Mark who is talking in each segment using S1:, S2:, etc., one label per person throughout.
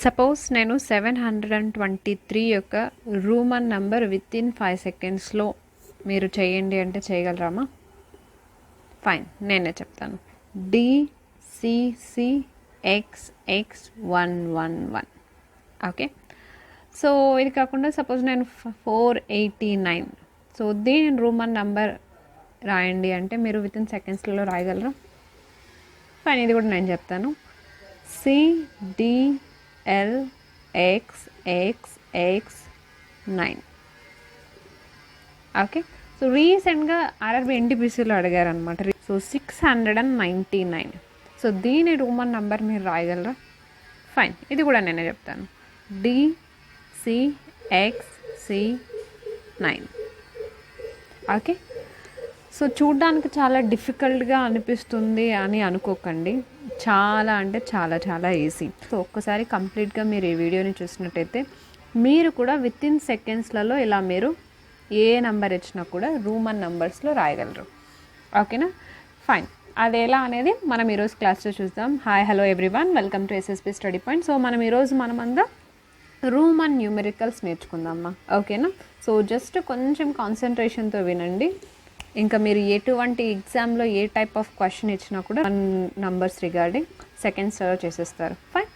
S1: Suppose నేను 723 యొక్క రూమన్ number within 5 సెకండ్స్లో మీరు చేయండి అంటే చేయగలరామా? ఫైన్, నేనే చెప్తాను. DCCXX111. ఓకే, సో ఇది కాకుండా సపోజ్ నేను 489, సో దీని రూమన్ నంబర్ రాయండి అంటే మీరు వితిన్ సెకండ్స్లో రాయగలరా? ఫైన్, ఇది కూడా నేను చెప్తాను. CDLXXX9. ఓకే, సో రీసెంట్గా ఆర్ఆర్బీ ఎన్టీపీసీలో అడిగారనమాట. సో 699, సో దీని రూమన్ నంబర్ మీరు రాయగలరా? ఫైన్, ఇది కూడా నేనే చెప్తాను. DCXC9. ఓకే, సో చూడ్డానికి చాలా డిఫికల్ట్గా అనిపిస్తుంది అని అనుకోకండి. చాలా అంటే చాలా చాలా ఈజీ. సో ఒక్కసారి కంప్లీట్గా మీరు ఈ వీడియోని చూసినట్టయితే మీరు కూడా వితిన్ సెకండ్స్లలో ఇలా మీరు ఏ నెంబర్ ఇచ్చినా కూడా రూమన్ నెంబర్స్లో రాయగలరు. ఓకేనా? ఫైన్, అది ఎలా అనేది మనం ఈరోజు క్లాస్లో చూద్దాం. Hi, hello everyone, welcome to SSP study point. So మనం ఈరోజు మనమంతా రూమన్ న్యూమెరికల్స్ నేర్చుకుందామా? ఓకేనా? సో జస్ట్ కొంచెం కాన్సన్ట్రేషన్తో వినండి. ఇంకా మీరు ఎటువంటి ఎగ్జామ్లో ఏ టైప్ ఆఫ్ క్వశ్చన్ ఇచ్చినా కూడా నంబర్స్ రిగార్డింగ్ సెకండ్స్లో చేసేస్తారు. ఫైన్,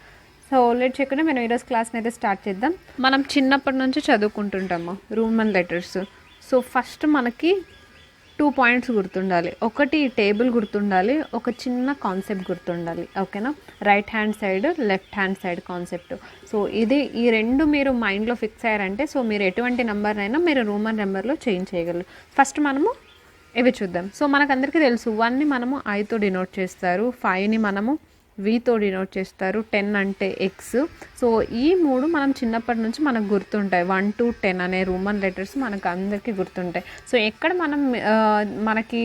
S1: సో లేట్ చేయకుండా మనం ఈరోజు క్లాస్ని అయితే స్టార్ట్ చేద్దాం. మనం చిన్నప్పటి నుంచి చదువుకుంటుంటాము రూమన్ లెటర్స్. సో ఫస్ట్ మనకి 2 పాయింట్స్ గుర్తుండాలి. ఒకటి టేబుల్ గుర్తుండాలి, ఒక చిన్న కాన్సెప్ట్ గుర్తుండాలి. ఓకేనా? Right hand side, left hand side concept. So ఈ రెండు మీరు మైండ్లో ఫిక్స్ అయ్యారంటే సో మీరు ఎటువంటి నెంబర్నైనా మీరు రూమన్ నెంబర్లో చేంజ్ చేయగలరు. ఫస్ట్ మనము ఇవి చూద్దాం. సో మనకందరికీ తెలుసు 1ని మనము ఐతో డినోట్ చేస్తారు, 5ని మనము వీతో డినోట్ చేస్తారు, 10 అంటే ఎక్స్. సో ఈ మూడు మనం చిన్నప్పటి నుంచి మనకు గుర్తుంటాయి. 1 to 10 అనే రూమన్ లెటర్స్ మనకు అందరికీ గుర్తుంటాయి. సో ఎక్కడ మనకి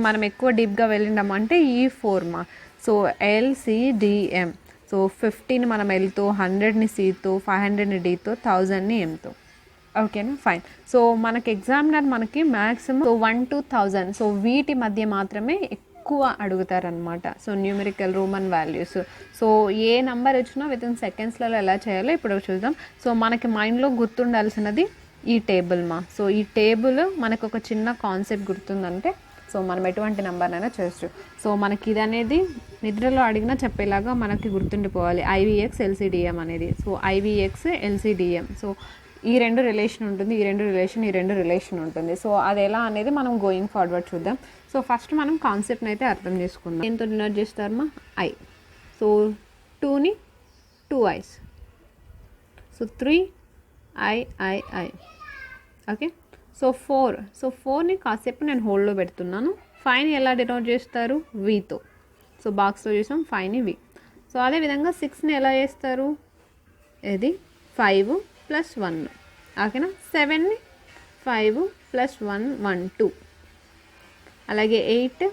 S1: మనం ఎక్కువ డీప్గా వెళ్ళినాము అంటే ఈ 4 సో LCDM. సో 50ని మనం ఎల్తో, 100ని సితో, 500ని డితో, 1000ని ఎంతో. ఓకేనా? ఫైన్. సో మనకి ఎగ్జామినర్ మనకి మ్యాక్సిమం 1 to 1000 సో వీటి మధ్య మాత్రమే ఎక్కువ అడుగుతారనమాట. So numerical Roman values. So ఏ నెంబర్ ఇచ్చినా వితిన్ సెకండ్స్లలో ఎలా చేయాలో ఇప్పుడు చూద్దాం. సో మనకి మైండ్లో గుర్తుండాల్సినది ఈ టేబుల్ సో ఈ టేబుల్ మనకు ఒక చిన్న కాన్సెప్ట్ గుర్తుందంటే సో మనం ఎటువంటి నెంబర్నైనా చేయొచ్చు. సో మనకి ఇది అనేది నిద్రలో అడిగినా చెప్పేలాగా మనకి గుర్తుండిపోవాలి. IVX LCDM అనేది. So IVX LCDM. సో ఈ రెండు రిలేషన్ ఉంటుంది, ఈ రెండు రిలేషన్ ఉంటుంది. సో అది ఎలా అనేది మనం గోయింగ్ ఫార్వర్డ్ చూద్దాం. సో ఫస్ట్ మనం కాన్సెప్ట్ని అయితే అర్థం చేసుకుందాం. ఎంతో డినోట్ చేస్తారమ్మా? ఐ. సో 2ని 2 eyes. So 3 I. Okay, so 4. So 4ని కాసేపు నేను హోల్డ్లో పెడుతున్నాను. 5ని ఎలా డినోట్ చేస్తారు? వీతో. సో బాక్స్లో చూసాం 5ని వి. సో అదేవిధంగా 6ని ఎలా చేస్తారు? ఇది 5 + 1. ఓకేనా? 7ని 5 + 1 1 2. అలాగే 8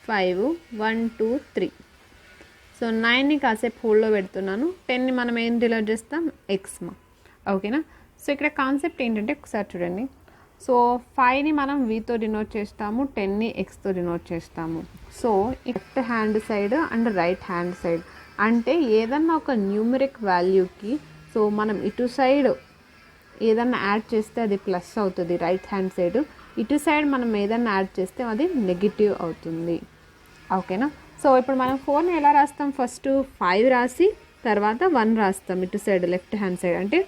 S1: 5 1 2 3. సో 9ని కాసేపు హోల్డ్లో పెడుతున్నాను. 10ని మనం ఏం డినోట్ చేస్తాం? ఎక్స్మా. ఓకేనా? సో ఇక్కడ కాన్సెప్ట్ ఏంటంటే ఒకసారి చూడండి. సో 5ని మనం వీతో డినోట్ చేస్తాము, 10ని ఎక్స్తో డినోట్ చేస్తాము. So left hand side and right hand side అంటే ఏదన్నా ఒక న్యూమరిక్ వాల్యూకి సో మనం ఇటు సైడ్ ఏదన్నా యాడ్ చేస్తే అది ప్లస్ అవుతుంది రైట్ హ్యాండ్ సైడ్, ఇటు సైడ్ మనం ఏదన్నా యాడ్ చేస్తే అది నెగిటివ్ అవుతుంది. ఓకేనా? సో ఇప్పుడు మనం 4ని ఎలా రాస్తాం? ఫస్ట్ 5 రాసి తర్వాత 1 రాస్తాం ఇటు సైడ్ లెఫ్ట్ హ్యాండ్ సైడ్, అంటే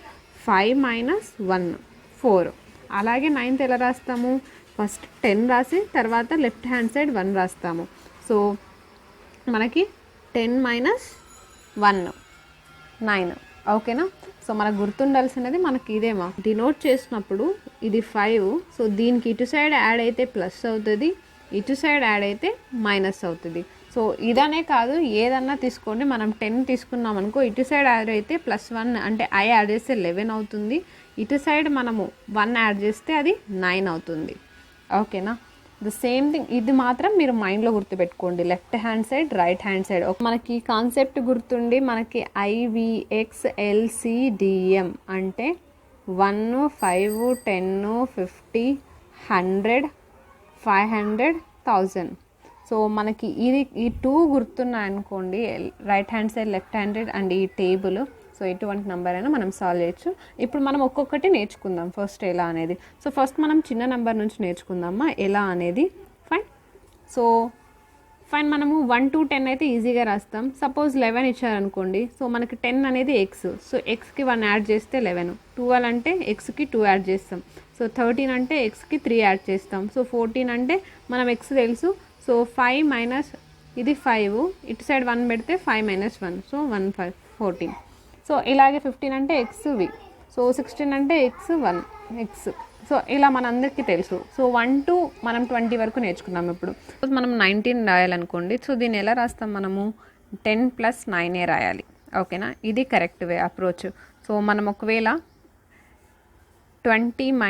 S1: 5 - 1 4. అలాగే 9th ఎలా రాస్తాము? ఫస్ట్ 10 రాసి తర్వాత లెఫ్ట్ హ్యాండ్ సైడ్ 1 రాస్తాము. సో మనకి 10 - 1 9. ఓకేనా? సో మనకు గుర్తుండాల్సినది మనకి ఇదేమా డినోట్ చేసినప్పుడు ఇది 5. సో దీనికి ఇటు సైడ్ యాడ్ అయితే ప్లస్ అవుతుంది, ఇటు సైడ్ యాడ్ అయితే మైనస్ అవుతుంది. సో ఇదనే కాదు, ఏదన్నా తీసుకోండి. మనం 10 తీసుకున్నాం అనుకో, ఇటు సైడ్ యాడ్ అయితే +1 అంటే I యాడ్ చేస్తే 11 అవుతుంది, ఇటు సైడ్ మనము 1 యాడ్ చేస్తే అది 9 అవుతుంది. ఓకేనా? ద సేమ్ థింగ్ ఇది మాత్రం మీరు మైండ్లో గుర్తుపెట్టుకోండి. Left hand side, right hand side. మనకి కాన్సెప్ట్ గుర్తుండి మనకి IVX LCDM అంటే 1 5 10 50 100 500 1000. సో మనకి ఈ 2 గుర్తున్నాయి అనుకోండి, right hand side, left handed and ఈ టేబుల్. సో ఎటువంటి నెంబర్ అయినా మనం సాల్వ్ చేయొచ్చు. ఇప్పుడు మనం ఒక్కొక్కటి నేర్చుకుందాం ఫస్ట్ ఎలా అనేది. సో ఫస్ట్ మనం చిన్న నెంబర్ నుంచి నేర్చుకుందామా ఎలా అనేది. ఫైన్. సో ఫైన్, మనము 1 to 10 అయితే ఈజీగా రాస్తాం. సపోజ్ 11 ఇచ్చారనుకోండి, సో మనకి 10 అనేది ఎక్స్, సో ఎక్స్కి 1 యాడ్ చేస్తే 11, 12 అంటే ఎక్స్కి 2 యాడ్ చేస్తాం, సో 13 అంటే ఎక్స్కి 3 యాడ్ చేస్తాం, సో 14 అంటే మనం ఎక్స్ తెలుసు, సో 5 మైనస్ ఇది 5, ఇటు సైడ్ 1 పెడితే 5 మైనస్ 1, సో 1 5 14. సో ఇలాగే 15 అంటే ఎక్స్ వి, సో 16 అంటే ఎక్స్ 1 ఎక్స్. సో ఇలా మనందరికీ తెలుసు. సో 1 to మనం 20 వరకు నేర్చుకున్నాం. ఇప్పుడు మనం 19 రాయాలనుకోండి, సో దీన్ని ఎలా రాస్తాం మనము 10 + 9 రాయాలి. ఓకేనా, ఇది కరెక్ట్ వే అప్రోచ్. సో మనం ఒకవేళ 20 -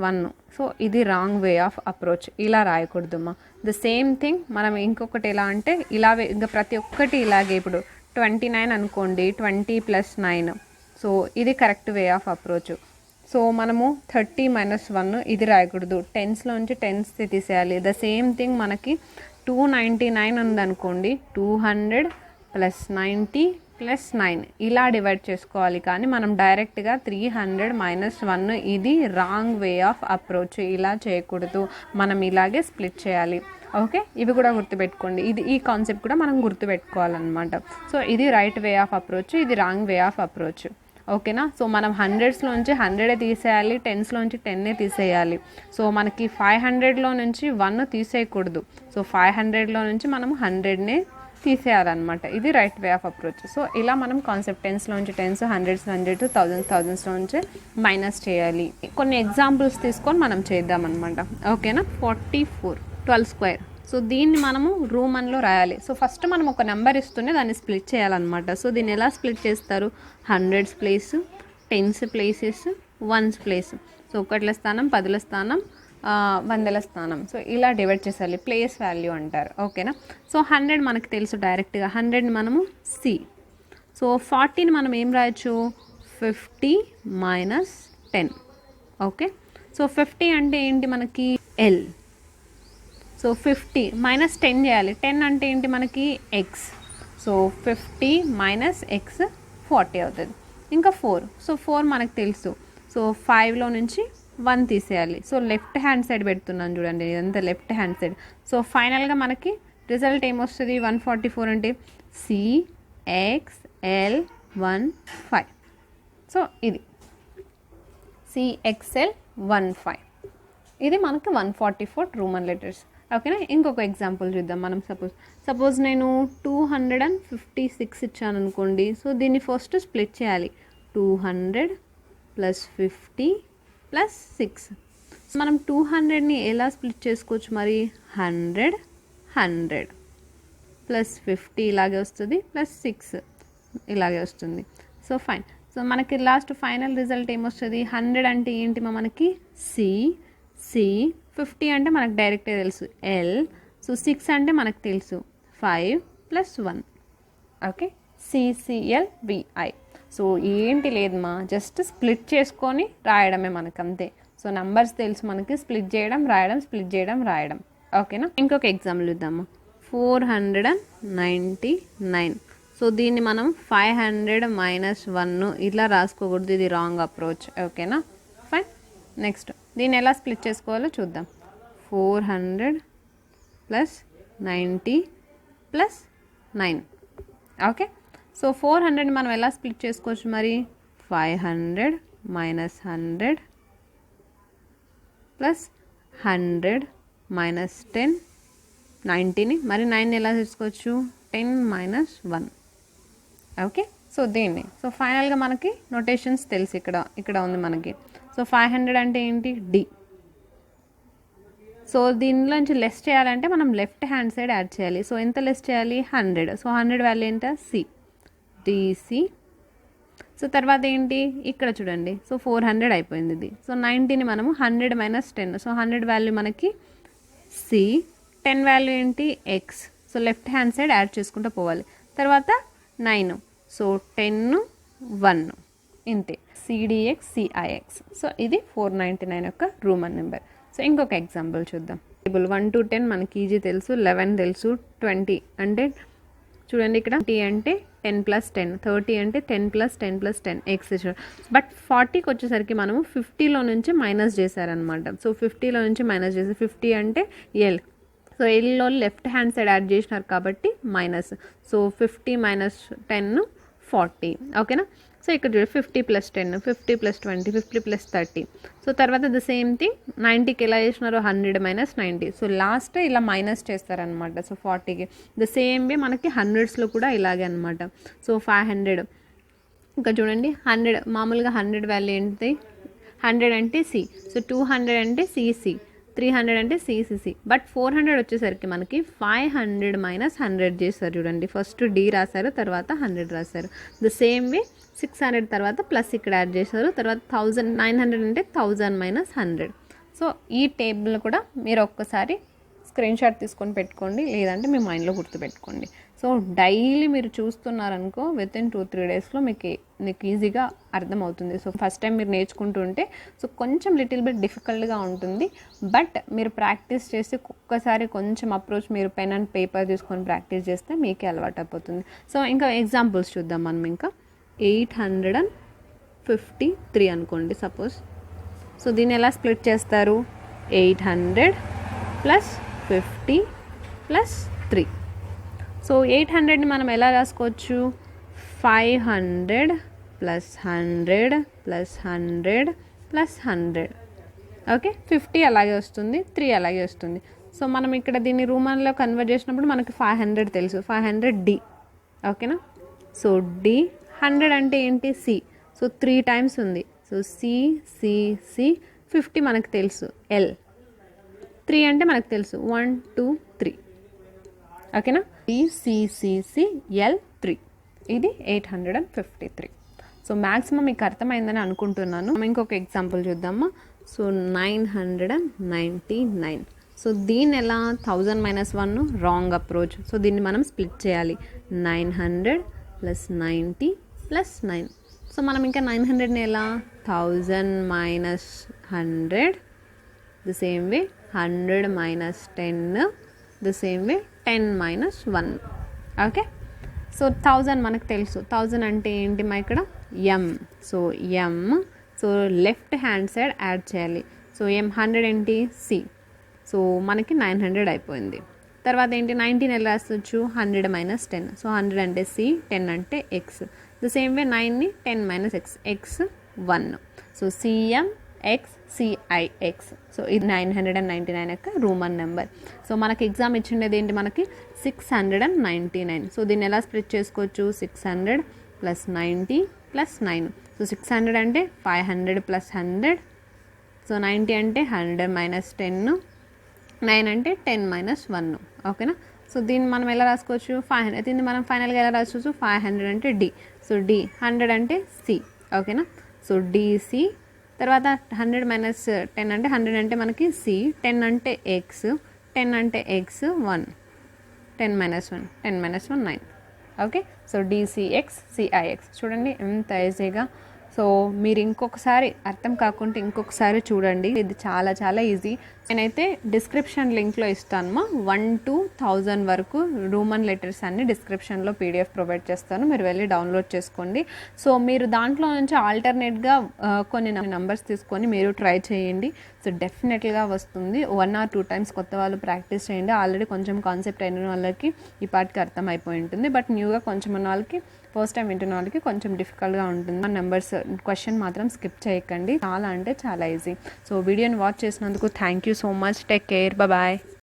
S1: 1, సో ఇది రాంగ్ వే ఆఫ్ అప్రోచ్, ఇలా రాయకూడదుమ్మా. ద సేమ్ థింగ్ మనం ఇంకొకటి ఎలా అంటే ఇలాగే ఇంకా ప్రతి ఒక్కటి ఇలాగే. ఇప్పుడు 29 అనుకోండి, 20 + 9, సో ఇది correct way of approach. So మనము 30 - 1 ఇది రాయకూడదు, టెన్స్లోంచి టెన్స్ తీసేయాలి. ద సేమ్ థింగ్ మనకి 299 ఉందనుకోండి, 200 + 90 + 9 ఇలా డివైడ్ చేసుకోవాలి. కానీ మనం డైరెక్ట్గా 300 - 1 ఇది రాంగ్ వే ఆఫ్ అప్రోచ్, ఇలా చేయకూడదు. మనం ఇలాగే స్ప్లిట్ చేయాలి. ఓకే, ఇవి కూడా గుర్తుపెట్టుకోండి. ఈ కాన్సెప్ట్ కూడా మనం గుర్తుపెట్టుకోవాలన్నమాట. సో ఇది రైట్ వే ఆఫ్ అప్రోచ్, ఇది రాంగ్ వే ఆఫ్ అప్రోచ్. ఓకేనా, సో మనం 100స్లోంచి 100 తీసేయాలి, 10స్లోంచి 10 తీసేయాలి. సో మనకి 500లో నుంచి 1 తీసేయకూడదు, సో 500లో నుంచి మనం 100నే తీసేయాలన్నమాట. ఇది right way of approach. So ఇలా మనం కాన్సెప్ట్ 10స్లోంచి 10, 100s 100, 1000s మైనస్ చేయాలి. కొన్ని ఎగ్జాంపుల్స్ తీసుకొని మనం చేద్దామన్నమాట. ఓకేనా, 44 12². సో దీన్ని మనము రూమ్ 1లో రాయాలి. సో ఫస్ట్ మనం ఒక నెంబర్ ఇస్తూనే దాన్ని స్ప్లిట్ చేయాలన్నమాట. సో దీన్ని ఎలా స్ప్లిట్ చేస్తారు, 100s place, 10s places, 1s place. So 1ల స్థానం, 10ల స్థానం, 100ల స్థానం. సో ఇలా డివైడ్ చేయాలి, ప్లేస్ వాల్యూ అంటారు. ఓకేనా, సో 100 మనకు తెలుసు డైరెక్ట్గా, 100ని మనము సి. సో 40ని మనం ఏం రాయొచ్చు, 50 - 10. ఓకే, సో 50 అంటే ఏంటి మనకి ఎల్. సో 50 - 10 చేయాలి. 10 అంటే ఏంటి మనకి ఎక్స్. సో 50 - x 40 అవుతుంది. ఇంకా 4, సో 4 మనకు తెలుసు. సో 5లో నుంచి 1 తీసేయాలి. సో లెఫ్ట్ హ్యాండ్ సైడ్ పెడుతున్నాను చూడండి, ఇదంతా లెఫ్ట్ హ్యాండ్ సైడ్. సో ఫైనల్గా మనకి రిజల్ట్ ఏమొస్తుంది, 144 అంటే CXL15. సో ఇది CXL15, ఇది మనకి 144 రూమన్ లెటర్స్. ఓకేనా, ఇంకొక ఎగ్జాంపుల్ చూద్దాం మనం. సపోజ్ నేను 256 ఇచ్చాను అనుకోండి. సో దీన్ని ఫస్ట్ స్ప్లిట్ చేయాలి, 200 + 50 + 6. మనం 200ని ఎలా స్ప్లిట్ చేసుకోవచ్చు మరి, 100 100 + 50 ఇలాగే వస్తుంది, +6 ఇలాగే వస్తుంది. So fine. సో మనకి లాస్ట్ ఫైనల్ రిజల్ట్ ఏమొస్తుంది, 100 అంటే ఏంటి మనకి సి. 50 అంటే మనకు డైరెక్ట్గా తెలుసు ఎల్. సో 6 అంటే మనకు తెలుసు 5 + 1. Okay, CCLVI. సో ఏంటి లేదమ్మా, జస్ట్ స్ప్లిట్ చేసుకొని రాయడమే మనకు అంతే. సో నంబర్స్ తెలుసు మనకి, స్ప్లిట్ చేయడం రాయడం, స్ప్లిట్ చేయడం రాయడం. ఓకేనా, ఇంకొక ఎగ్జాంపుల్ చూద్దాము. 499. సో దీన్ని మనం 500 - 1 ఇట్లా రాసుకోకూడదు, ఇది రాంగ్ అప్రోచ్. ఓకేనా, ఫైన్. నెక్స్ట్ దీన్ని ఎలా స్ప్లిట్ చేసుకోవాలో చూద్దాం. 400 + 90 + 9. ఓకే, సో 400ని మనం ఎలా స్ప్లిట్ చేసుకోవచ్చు మరి, 500 - 100 + 100 - 10, 90ని మరి 9 ఎలా తీసుకోవచ్చు, 10 - 1. ఓకే, సో దీన్ని. సో ఫైనల్గా మనకి నోటేషన్స్ తెలుసు, ఇక్కడ ఉంది మనకి. సో 500 అంటే ఏంటి, డి. సో దీనిలోంచి లెస్ చేయాలంటే మనం లెఫ్ట్ హ్యాండ్ సైడ్ యాడ్ చేయాలి. సో ఎంత లెస్ చేయాలి, 100. సో 100 వాల్యూ ఏంట, సి, డిసి. సో తర్వాత ఏంటి, ఇక్కడ చూడండి. సో 400 అయిపోయింది ఇది. సో 90ని మనము 100 - 10. సో 100 వాల్యూ మనకి సి, 10 వాల్యూ ఏంటి, X. So left hand side add చేసుకుంటూ పోవాలి. తర్వాత 9, సో 10 1 ఇంతే, CDX CIX. సో ఇది 499 యొక్క రూమన్ నెంబర్. సో ఇంకొక ఎగ్జాంపుల్ చూద్దాం. 1 to 10 మనకి ఈజీ తెలుసు, 11 తెలుసు, 20 అంటే చూడండి ఇక్కడ 20 అంటే 10 + 10, 30 అంటే 10 + 10 + 10 ఎక్సెట్రా. బట్ 40కి వచ్చేసరికి మనము 50లో నుంచి మైనస్ చేశారనమాట. సో 50లో నుంచి మైనస్ చేసి 50 అంటే L. So yellow left hand side add చేసినారు కాబట్టి మైనస్. సో 50 - 10 40. ఓకేనా. సో ఇక్కడ చూడండి 50 + 10, 50 + 20, 50 + 30. సో తర్వాత ద సేమ్ థింగ్ 90కి ఎలా చేసినారు 100 - 90. సో లాస్ట్ ఇలా మైనస్ చేస్తారనమాట. సో 40కి ద సేమ్ వే మనకి హండ్రెడ్స్లో కూడా ఇలాగే అనమాట. సో 500 ఇంకా చూడండి 100 మామూలుగా 100 వాల్యూ ఏంటి 100 అంటే సి. సో 200 అంటే సిసి, 300 అంటే సిసిసి. బట్ 400 వచ్చేసరికి మనకి 500 - 100 చేస్తారు చూడండి. ఫస్ట్ డి రాశారు, తర్వాత 100 రాశారు. ద సేమ్ వే 600 తర్వాత ప్లస్ ఇక్కడ యాడ్ చేశారు, తర్వాత 900 అంటే 1000 - 100. సో ఈ టేబుల్ కూడా మీరు ఒక్కసారి స్క్రీన్ షాట్ తీసుకొని పెట్టుకోండి, లేదంటే మీ మైండ్లో గుర్తుపెట్టుకోండి. సో డైలీ మీరు చూస్తున్నారనుకో వితిన్ 2-3 డేస్లో మీకు ఈజీగా అర్థమవుతుంది. సో ఫస్ట్ టైం మీరు నేర్చుకుంటుంటే సో కొంచెం లిటిల్ బిట్ డిఫికల్ట్గా ఉంటుంది. బట్ మీరు ప్రాక్టీస్ చేసి ఒక్కసారి కొంచెం అప్రోచ్ మీరు పెన్ అండ్ పేపర్ తీసుకొని ప్రాక్టీస్ చేస్తే మీకే అలవాటు అయిపోతుంది. సో ఇంకా ఎగ్జాంపుల్స్ చూద్దాం మనం. ఇంకా 853 అనుకోండి సపోజ్. సో దీన్ని ఎలా స్ప్లిట్ చేస్తారు 800 + 50 + 3. సో 800ని మనం ఎలా రాసుకోవచ్చు 500 + 100 + 100 + 100. ఓకే. 50 అలాగే వస్తుంది, 3 అలాగే వస్తుంది. సో మనం ఇక్కడ దీన్ని రూమన్లో కన్వర్ట్ చేసినప్పుడు మనకి 500 తెలుసు, 500 డి. ఓకేనా. సో డి 100 అంటే ఏంటి సి. సో 3 టైమ్స్ ఉంది. సో సి సి సి 50 మనకు తెలుసు ఎల్. 3 అంటే మనకు తెలుసు 1 2 3. ఓకేనా. సిసిసిసిఎల్ 3. ఇది 853. సో మ్యాక్సిమం మీకు అర్థమైందని అనుకుంటున్నాను. ఇంకొక ఎగ్జాంపుల్ చూద్దామా. సో 999. సో దీన్ని ఎలా 1000 - 1 రాంగ్ అప్రోచ్. సో దీన్ని మనం స్ప్లిట్ చేయాలి 900 + 90 + 9. సో మనం ఇంకా 900ని ఎలా 1000 - 100 the same way 100 - 10 the same way 10 - 1. Okay. So 1000 మనకు తెలుసు. 1000 అంటే ఏంటి మా ఇక్కడ M. So M. So left hand side add చేయాలి. సో ఎం 100 ఏంటి సి. సో మనకి 900 అయిపోయింది. తర్వాత ఏంటి 19 ఎలా రావచ్చు 100 - 10. సో 100 అంటే సి, 10 అంటే ఎక్స్. ద సేమ్ వే 9ని 10 - X, X 1. So CM X CIX. So ఇది 999 యొక్క రూమన్ నెంబర్. సో మనకి ఎగ్జామ్ ఇచ్చిండేది ఏంటి మనకి 699. సో దీన్ని ఎలా స్ప్లిట్ చేసుకోవచ్చు 600 + 90 + 9. సో 600 అంటే 500 + 100. సో 90 అంటే 100 - 10, 9 అంటే 10 - 1. ఓకేనా. సో దీన్ని మనం ఎలా రాసుకోవచ్చు 500. దీన్ని మనం ఫైనల్గా ఎలా రాసుకోవచ్చు 500 అంటే డి. సో డి 100 అంటే సి. ఓకేనా. So DC. తర్వాత 100 - 10 అంటే 100 అంటే మనకి సి, 10 అంటే ఎక్స్, 10 అంటే ఎక్స్ 1, 10 - 1, 10 - 1 9. ఓకే. So DCX CIX. చూడండి ఎంత ఈజీగా. సో మీరు ఇంకొకసారి అర్థం కాకుంటే ఇంకొకసారి చూడండి. ఇది చాలా చాలా ఈజీ. నేనైతే డిస్క్రిప్షన్ లింక్లో ఇస్తాను 1 to 1000 వరకు రోమన్ లెటర్స్ అన్ని డిస్క్రిప్షన్లో పీడిఎఫ్ ప్రొవైడ్ చేస్తాను. మీరు వెళ్ళి డౌన్లోడ్ చేసుకోండి. సో మీరు దాంట్లో నుంచి ఆల్టర్నేట్గా కొన్ని నెంబర్స్ తీసుకొని మీరు ట్రై చేయండి. సో డెఫినెట్గా వస్తుంది. 1 or 2 టైమ్స్ కొత్త వాళ్ళు ప్రాక్టీస్ చేయండి. ఆల్రెడీ కొంచెం కాన్సెప్ట్ అయిన వాళ్ళకి ఈ పాటికి అర్థం అయిపోయి ఉంటుంది. బట్ న్యూగా కొంచెం ఉన్న వాళ్ళకి ఫస్ట్ టైం వింటున్న వాళ్ళకి కొంచెం డిఫికల్ట్గా ఉంటుంది. నెంబర్స్ క్వశ్చన్ మాత్రం స్కిప్ చేయకండి. చాలా అంటే చాలా ఈజీ. సో వీడియోని వాచ్ చేసినందుకు thank you so much. Take care. Bye.